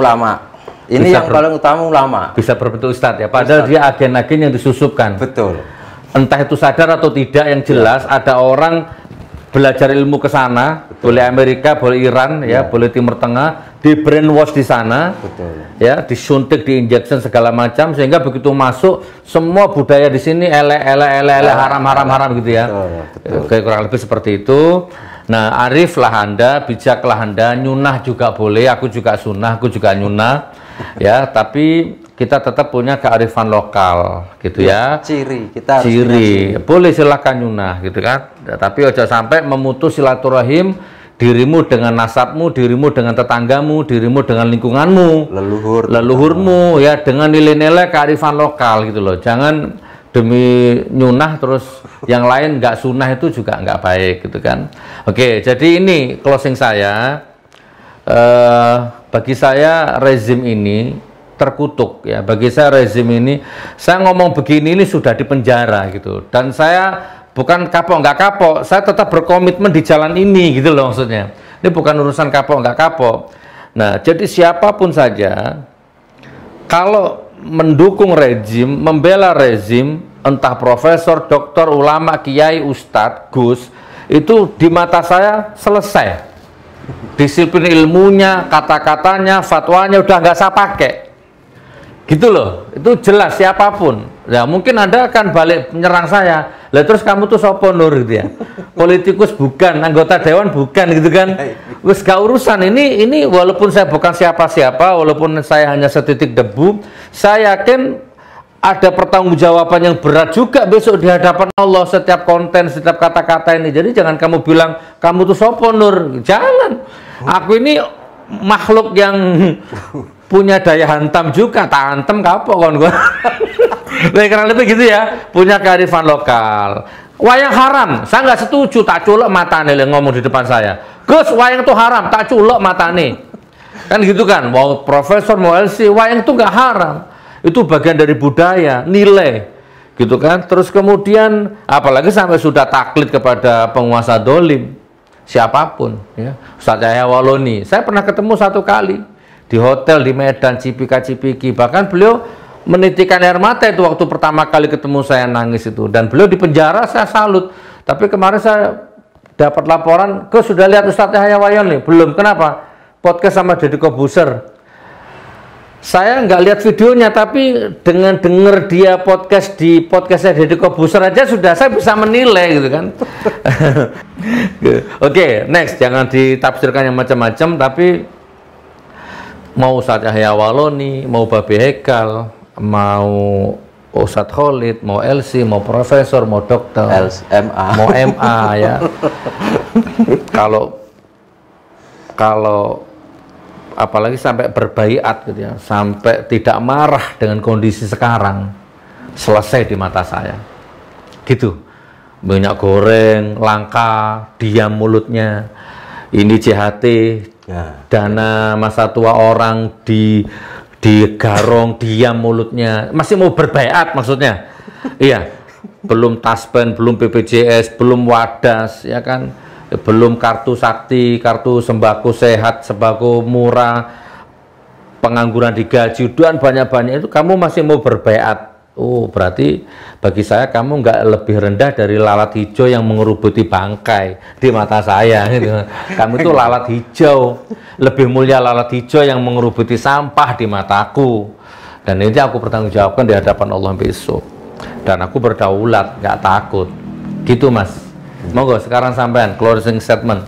Ini bisa yang paling utama ulama. Bisa berbentuk ustadz ya. Padahal dia agen-agen yang disusupkan. Betul. Entah itu sadar atau tidak, yang jelas ada orang belajar ilmu ke sana, boleh Amerika, boleh Iran, ya, boleh Timur Tengah, di brainwash di sana, ya, disuntik, diinjection segala macam, sehingga begitu masuk semua budaya di sini haram gitu ya. Kayak kurang lebih seperti itu. Nah, ariflah Anda, bijaklah Anda, nyunah juga boleh, aku juga sunnah, aku juga nyunah. Ya, tapi kita tetap punya kearifan lokal gitu ya. Ciri kita harus ciri. Boleh silakan nyunah gitu kan. Tapi ojo sampai memutus silaturahim dirimu dengan nasabmu, dirimu dengan tetanggamu, dirimu dengan lingkunganmu, leluhurmu ya, dengan nilai-nilai kearifan lokal gitu loh. Jangan demi nyunah terus yang lain nggak sunah, itu juga nggak baik gitu kan. Oke, jadi ini closing saya. Bagi saya rezim ini terkutuk ya. Bagi saya rezim ini, saya ngomong begini ini sudah di penjara gitu. Dan saya bukan kapok nggak kapok, saya tetap berkomitmen di jalan ini gitu loh maksudnya. Ini bukan urusan kapok nggak kapok. Nah, jadi siapapun saja kalau mendukung rezim, membela rezim, entah profesor, doktor, ulama, kiai, ustadz, gus, itu di mata saya selesai. Disiplin ilmunya, kata-katanya, fatwanya udah nggak saya pakai. Gitu loh, itu jelas siapapun. Ya mungkin Anda akan balik menyerang saya. Lah terus kamu tuh sopo Nur gitu ya. Politikus bukan, anggota dewan bukan gitu kan. Wes gak urusan ini walaupun saya bukan siapa-siapa, walaupun saya hanya setitik debu, saya yakin ada pertanggungjawaban yang berat juga besok di hadapan Allah setiap konten, setiap kata-kata ini. Jadi jangan kamu bilang kamu tuh sopo Nur. Jangan. Aku ini makhluk yang punya daya hantam juga, tak hantam kapok kon gua. Karena lebih gitu ya, punya kearifan lokal. Wayang haram, saya nggak setuju, tak culok matane ngomong di depan saya. Gus, wayang itu haram, tak culok matane. Kan gitu kan, mau profesor, mau LC, wayang itu nggak haram. Itu bagian dari budaya, nilai. Gitu kan, terus kemudian, apalagi sampai sudah taklid kepada penguasa dolim. Siapapun, ya. Ustaz Yahya Waloni, saya pernah ketemu satu kali di hotel di Medan, Cipika-Cipiki, bahkan beliau menitikan air mata itu waktu pertama kali ketemu saya, nangis itu, dan beliau di penjara, saya salut. Tapi kemarin saya dapat laporan, sudah lihat Ustaz Yahya Waloni? Belum. Kenapa? Podcast sama Deddy Kobuser. Saya nggak lihat videonya, tapi dengan denger dia podcast di podcastnya Deddy Kobuser aja sudah saya bisa menilai gitu kan. Oke, next, jangan ditafsirkan yang macam-macam, tapi mau Ustaz Yahya Waloni, mau Babe Hekal, mau Ustadz Khalid, mau LC, mau profesor, mau dokter, mau MA ya. Kalau apalagi sampai berbaiat gitu ya, sampai tidak marah dengan kondisi sekarang, selesai di mata saya. Gitu. Minyak goreng langka, diam mulutnya. Ini JHT, dana masa tua orang digarong, diam mulutnya. Masih mau berbaiat maksudnya. Iya. Belum taspen, belum BPJS, belum wadas, ya kan? Belum kartu sakti, kartu sembako sehat, sembako murah, pengangguran digaji, dan banyak-banyak itu kamu masih mau berbaiat. Oh, berarti bagi saya kamu nggak lebih rendah dari lalat hijau yang mengerubuti bangkai di mata saya. Gitu. Kamu itu lalat hijau, lebih mulia lalat hijau yang mengerubuti sampah di mataku. Dan ini aku bertanggungjawabkan di hadapan Allah besok. Dan aku berdaulat, nggak takut. Gitu Mas. Monggo sekarang sampean closing statement.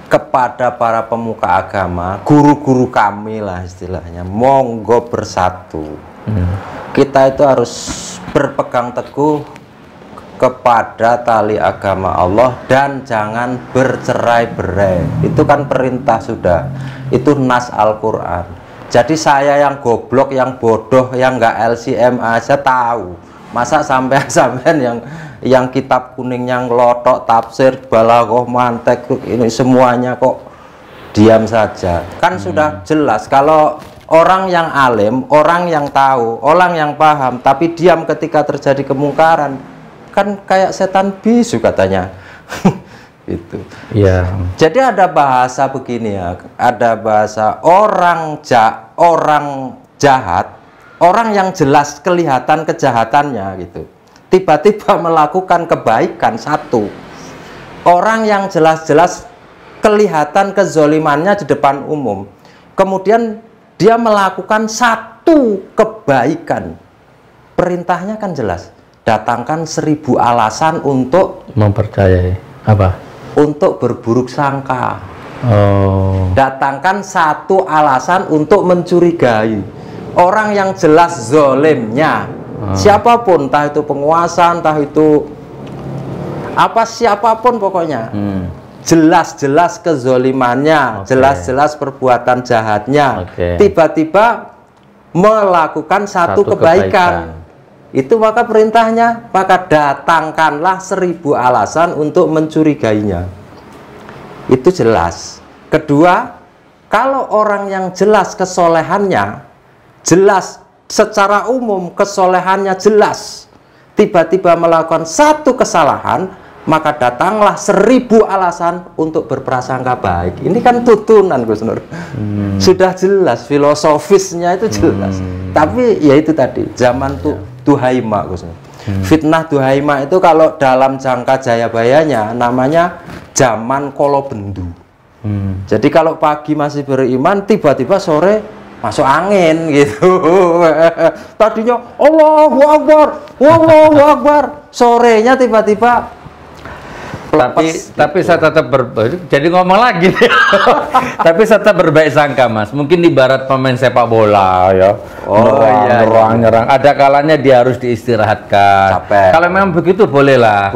Kepada para pemuka agama, guru-guru kami lah istilahnya, monggo bersatu. Kita itu harus berpegang teguh kepada tali agama Allah dan jangan bercerai-berai. Itu kan perintah sudah. Itu nas Al-Quran. Jadi saya yang goblok, yang bodoh, yang nggak LCMA aja tahu. Masa sampean yang kitab kuning yang lotok, tafsir, balaghah, mantek, ini semuanya kok diam saja. Kan sudah jelas kalau orang yang alim, orang yang tahu, orang yang paham, tapi diam ketika terjadi kemungkaran, kan kayak setan bisu katanya. Itu. Ya. Jadi ada bahasa begini ya, ada bahasa orang jahat, orang yang jelas kelihatan kejahatannya gitu, tiba-tiba melakukan kebaikan satu. Orang yang jelas-jelas kelihatan kezolimannya di depan umum, kemudian dia melakukan satu kebaikan, perintahnya kan jelas, datangkan 1000 alasan untuk mempercayai apa? Untuk berburuk sangka. Oh. Datangkan satu alasan untuk mencurigai orang yang jelas zolimnya. Siapapun, entah itu penguasa, entah itu apa, siapapun pokoknya. Jelas-jelas kezolimannya, jelas-jelas perbuatan jahatnya. Tiba-tiba melakukan satu kebaikan. Itu maka perintahnya, maka datangkanlah 1000 alasan untuk mencurigainya. Itu jelas. Kedua, kalau orang yang jelas kesolehannya, jelas secara umum kesolehannya jelas, tiba-tiba melakukan satu kesalahan, maka datanglah 1000 alasan untuk berprasangka baik. Ini kan tuntunan Gus Nur. Sudah jelas, filosofisnya itu jelas. Tapi ya itu tadi, zaman Duhaima Gus Nur. Fitnah Duhaima itu kalau dalam jangka Jayabayanya namanya zaman Kolobendu. Jadi kalau pagi masih beriman, tiba-tiba sore masuk angin gitu. Tadinya Allahu Akbar, Allahu Akbar, sorenya tiba-tiba tapi saya tetap jadi ngomong lagi. Tapi saya tetap berbaik sangka, Mas. Mungkin ibarat pemain sepak bola ya. Nyerang. Ada kalanya dia harus diistirahatkan. Capek. Kalau memang begitu bolehlah.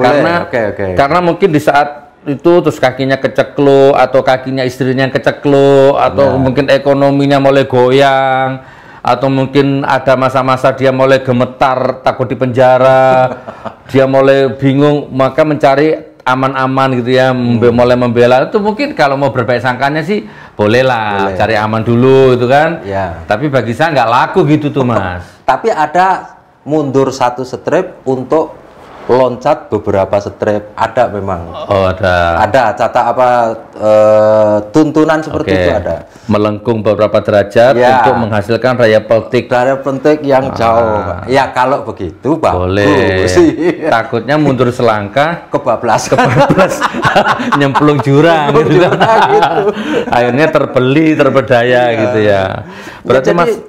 Karena mungkin di saat itu terus kakinya keceklo atau kakinya istrinya keceklo atau mungkin ekonominya mulai goyang atau mungkin ada masa-masa dia mulai gemetar takut di penjara, dia mulai bingung maka mencari aman-aman gitu ya, mulai membela itu mungkin kalau mau berbaik sangkanya sih bolehlah cari aman dulu itu kan. Tapi bagi saya nggak laku gitu tuh Mas. Tapi ada mundur satu strip untuk loncat beberapa strip, ada memang. Oh ada. Ada tuntunan seperti itu ada. Melengkung beberapa derajat untuk menghasilkan raya peltik. Raya peltik yang jauh. Ya kalau begitu boleh. Takutnya mundur selangkah kebablas. Nyemplung jurang gitu. Akhirnya terbedaya gitu ya. Berarti Mas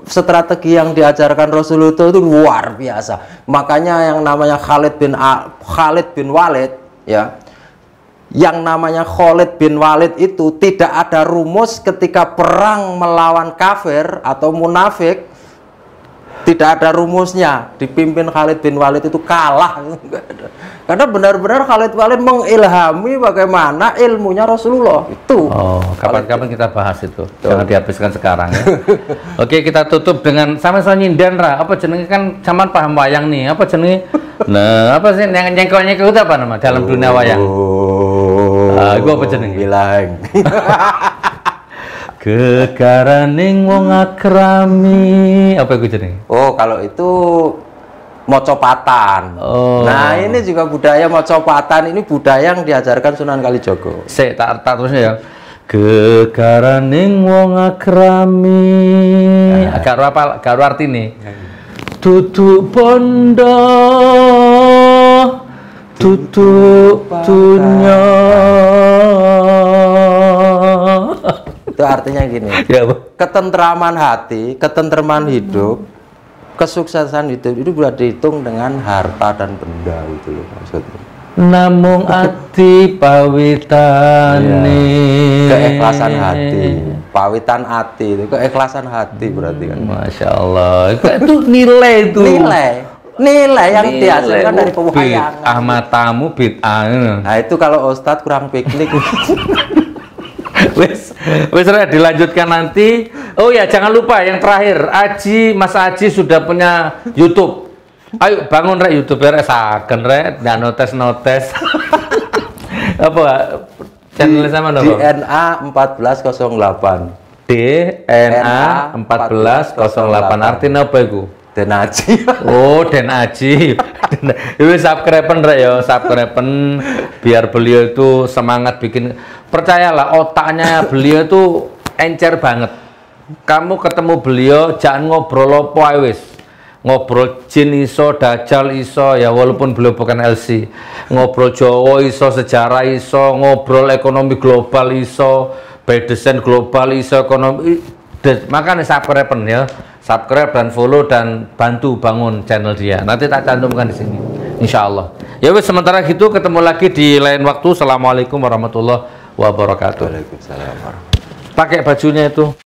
strategi yang diajarkan Rasulullah itu luar biasa. Makanya yang namanya Khalid bin Walid ya, yang namanya Khalid bin Walid itu tidak ada rumus ketika perang melawan kafir atau munafik, tidak ada rumusnya. Dipimpin Khalid bin Walid itu kalah. Karena benar-benar Khalid bin Walid mengilhami bagaimana ilmunya Rasulullah itu. Oh, kapan-kapan kita bahas itu. Jangan dihabiskan sekarang ya. Oke, kita tutup dengan sama-sama nyinden ra. Apa jenenge kan zaman paham wayang nih. Apa jenenge? Nah, apa sih yang nyengkok-nyengkok itu apa nama dalam dunia wayang? Iku apa jenenge? Bilang. Kekaraning wong akrami. Apa iku jenenge? Oh, kalau itu mocopatan. Nah, ini juga budaya mocopatan, ini budaya yang diajarkan Sunan Kalijogo. Tak terusnya ya. Kekaraning wong akrami. Agak karo artine. Duduk bondo, duduk dunya. Itu artinya gini. Ketentraman hati, ketentraman hidup, kesuksesan hidup itu sudah dihitung dengan harta dan benda itu loh maksudnya. Namung ati pawitane. Keikhlasan hati, pawitan hati itu keikhlasan hati berarti kan. Masya Allah, itu nilai itu. Nilai yang dihasilkan dari pewayangan. Ahmad tamu bid'ah. Nah itu kalau Ustadz kurang piknik. Wes dilanjutkan nanti. Oh ya, jangan lupa yang terakhir, Mas Aji sudah punya YouTube. Ayo bangun rek YouTube rek saken rek, ndak notes. Apa channel sama dong? DNA 1408. DNA 1408 artinya apa itu? Den Aji. Oh, Den Aji. Itu subscribe-en rek ya, subscribe-en biar beliau itu semangat bikin. Percayalah otaknya beliau itu encer banget. Kamu ketemu beliau jangan ngobrol apa ae wis. Ngobrol jin iso, dajal iso ya walaupun beliau bukan LC. Ngobrol Jawa iso, sejarah iso, ngobrol ekonomi global iso, by design global iso, ekonomi. Makanya subscribe ya. Subscribe dan follow dan bantu bangun channel dia. Nanti tak cantumkan di sini. Insya Allah. Ya wes sementara gitu ketemu lagi di lain waktu. Assalamualaikum warahmatullahi wabarakatuh. Waalaikumsalam. Pakai bajunya itu.